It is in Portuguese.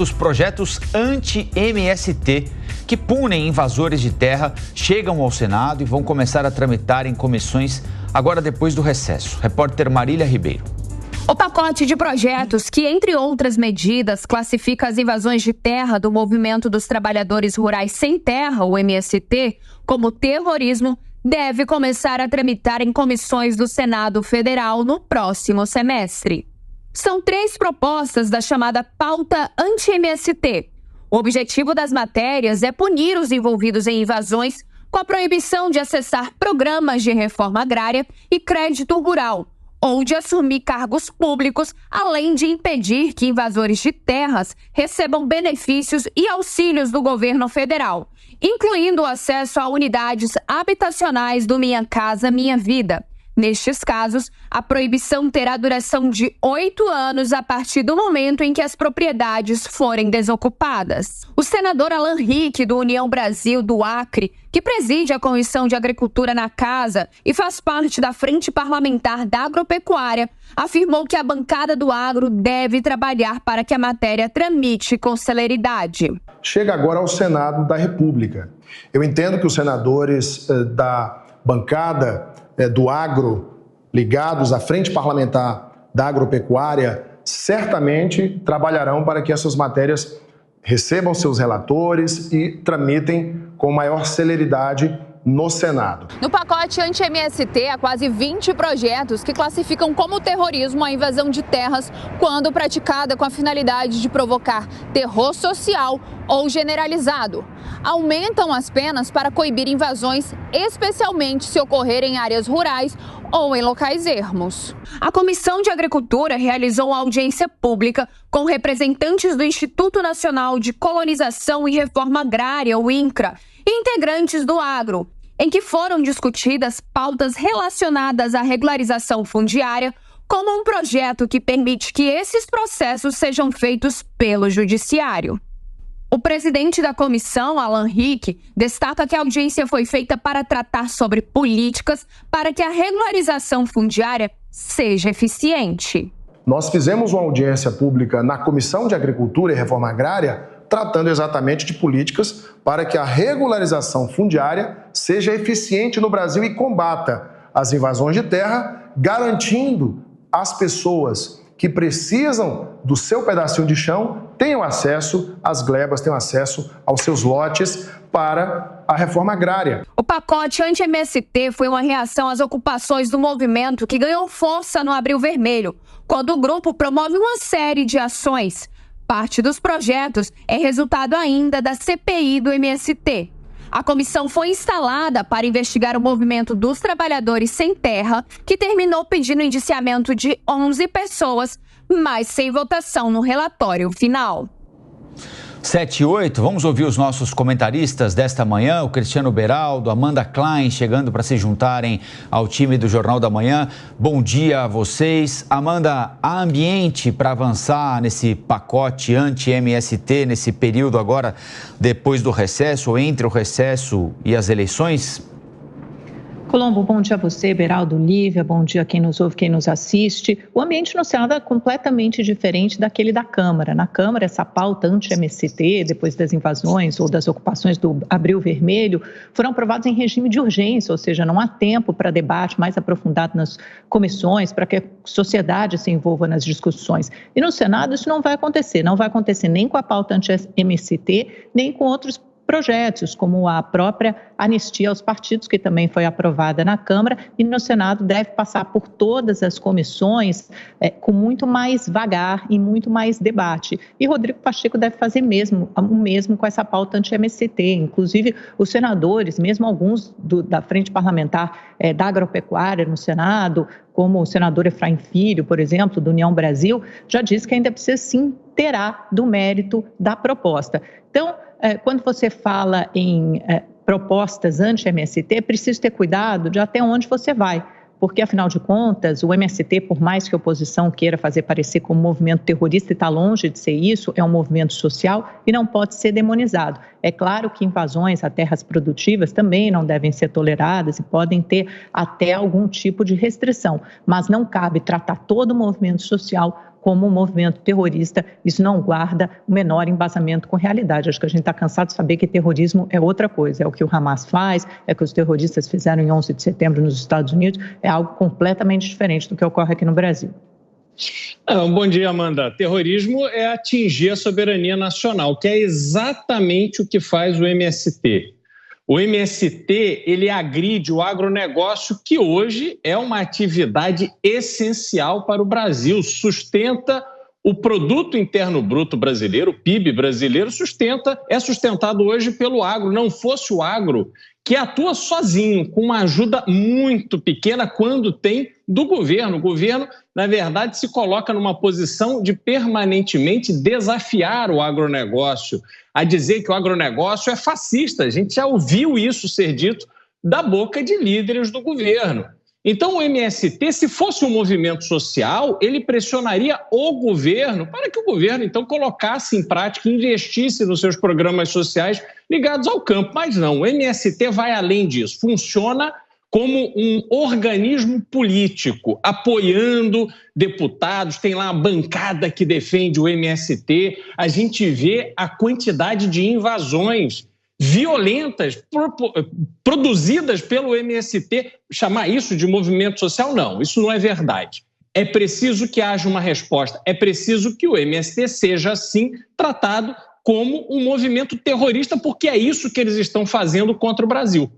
Os projetos anti-MST, que punem invasores de terra, chegam ao Senado e vão começar a tramitar em comissões agora depois do recesso. Repórter Marília Ribeiro. O pacote de projetos que, entre outras medidas, classifica as invasões de terra do Movimento dos Trabalhadores Rurais Sem Terra, o MST, como terrorismo, deve começar a tramitar em comissões do Senado Federal no próximo semestre. São 3 propostas da chamada pauta anti-MST. O objetivo das matérias é punir os envolvidos em invasões com a proibição de acessar programas de reforma agrária e crédito rural, ou de assumir cargos públicos, além de impedir que invasores de terras recebam benefícios e auxílios do governo federal, incluindo o acesso a unidades habitacionais do Minha Casa Minha Vida. Nestes casos, a proibição terá duração de 8 anos a partir do momento em que as propriedades forem desocupadas. O senador Alan Rick, do União Brasil do Acre, que preside a Comissão de Agricultura na Casa e faz parte da Frente Parlamentar da Agropecuária, afirmou que a bancada do agro deve trabalhar para que a matéria tramite com celeridade. Chega agora ao Senado da República. Eu entendo que os senadores da bancada do agro, ligados à Frente Parlamentar da Agropecuária, certamente trabalharão para que essas matérias recebam seus relatores e tramitem com maior celeridade no Senado. No pacote anti-MST, há quase 20 projetos que classificam como terrorismo a invasão de terras quando praticada com a finalidade de provocar terror social ou generalizado. Aumentam as penas para coibir invasões, especialmente se ocorrerem em áreas rurais ou em locais ermos. A Comissão de Agricultura realizou uma audiência pública com representantes do Instituto Nacional de Colonização e Reforma Agrária, o INCRA, e integrantes do agro, em que foram discutidas pautas relacionadas à regularização fundiária, como um projeto que permite que esses processos sejam feitos pelo Judiciário. O presidente da comissão, Alan Rick, destaca que a audiência foi feita para tratar sobre políticas para que a regularização fundiária seja eficiente. Nós fizemos uma audiência pública na Comissão de Agricultura e Reforma Agrária, tratando exatamente de políticas para que a regularização fundiária seja eficiente no Brasil e combata as invasões de terra, garantindo às pessoas que precisam do seu pedacinho de chão tenham acesso às glebas, tenham acesso aos seus lotes para a reforma agrária. O pacote anti-MST foi uma reação às ocupações do movimento que ganhou força no Abril Vermelho, quando o grupo promove uma série de ações. Parte dos projetos é resultado ainda da CPI do MST. A comissão foi instalada para investigar o movimento dos trabalhadores sem terra, que terminou pedindo indiciamento de 11 pessoas, mas sem votação no relatório final. 7 e 8, vamos ouvir os nossos comentaristas desta manhã, o Cristiano Beraldo, Amanda Klein, chegando para se juntarem ao time do Jornal da Manhã. Bom dia a vocês. Amanda, há ambiente para avançar nesse pacote anti-MST, nesse período agora, depois do recesso, ou entre o recesso e as eleições? Colombo, bom dia a você, Beraldo, Lívia, bom dia a quem nos ouve, quem nos assiste. O ambiente no Senado é completamente diferente daquele da Câmara. Na Câmara, essa pauta anti-MST, depois das invasões ou das ocupações do Abril Vermelho, foram aprovados em regime de urgência, ou seja, não há tempo para debate mais aprofundado nas comissões, para que a sociedade se envolva nas discussões. E no Senado isso não vai acontecer nem com a pauta anti-MST, nem com outros projetos, como a própria anistia aos partidos, que também foi aprovada na Câmara, e no Senado deve passar por todas as comissões com muito mais vagar e muito mais debate. E Rodrigo Pacheco deve fazer o mesmo com essa pauta anti-MST. Inclusive, os senadores, mesmo alguns da Frente Parlamentar da Agropecuária no Senado, como o senador Efraim Filho, por exemplo, do União Brasil, já disse que ainda precisa se inteirar do mérito da proposta. Então, quando você fala em propostas anti-MST, é preciso ter cuidado de até onde você vai, porque, afinal de contas, o MST, por mais que a oposição queira fazer parecer como um movimento terrorista, e está longe de ser isso, é um movimento social e não pode ser demonizado. É claro que invasões a terras produtivas também não devem ser toleradas e podem ter até algum tipo de restrição, mas não cabe tratar todo o movimento social como um movimento terrorista. Isso não guarda o menor embasamento com realidade. Acho que a gente está cansado de saber que terrorismo é outra coisa. É o que o Hamas faz, é o que os terroristas fizeram em 11 de setembro nos Estados Unidos. É algo completamente diferente do que ocorre aqui no Brasil. Bom dia, Amanda. Terrorismo é atingir a soberania nacional, que é exatamente o que faz o MST. O MST, ele agride o agronegócio, que hoje é uma atividade essencial para o Brasil, sustenta o Produto Interno Bruto brasileiro, o PIB brasileiro, é sustentado hoje pelo agro. Não fosse o agro, que atua sozinho, com uma ajuda muito pequena quando tem do governo. O governo, na verdade, se coloca numa posição de permanentemente desafiar o agronegócio, a dizer que o agronegócio é fascista. A gente já ouviu isso ser dito da boca de líderes do governo. Então, o MST, se fosse um movimento social, ele pressionaria o governo para que o governo, então, colocasse em prática, investisse nos seus programas sociais ligados ao campo. Mas não, o MST vai além disso, funciona como um organismo político, apoiando deputados, tem lá a bancada que defende o MST, a gente vê a quantidade de invasões violentas produzidas pelo MST. Chamar isso de movimento social, não, isso não é verdade. É preciso que haja uma resposta, é preciso que o MST seja, assim, tratado como um movimento terrorista, porque é isso que eles estão fazendo contra o Brasil.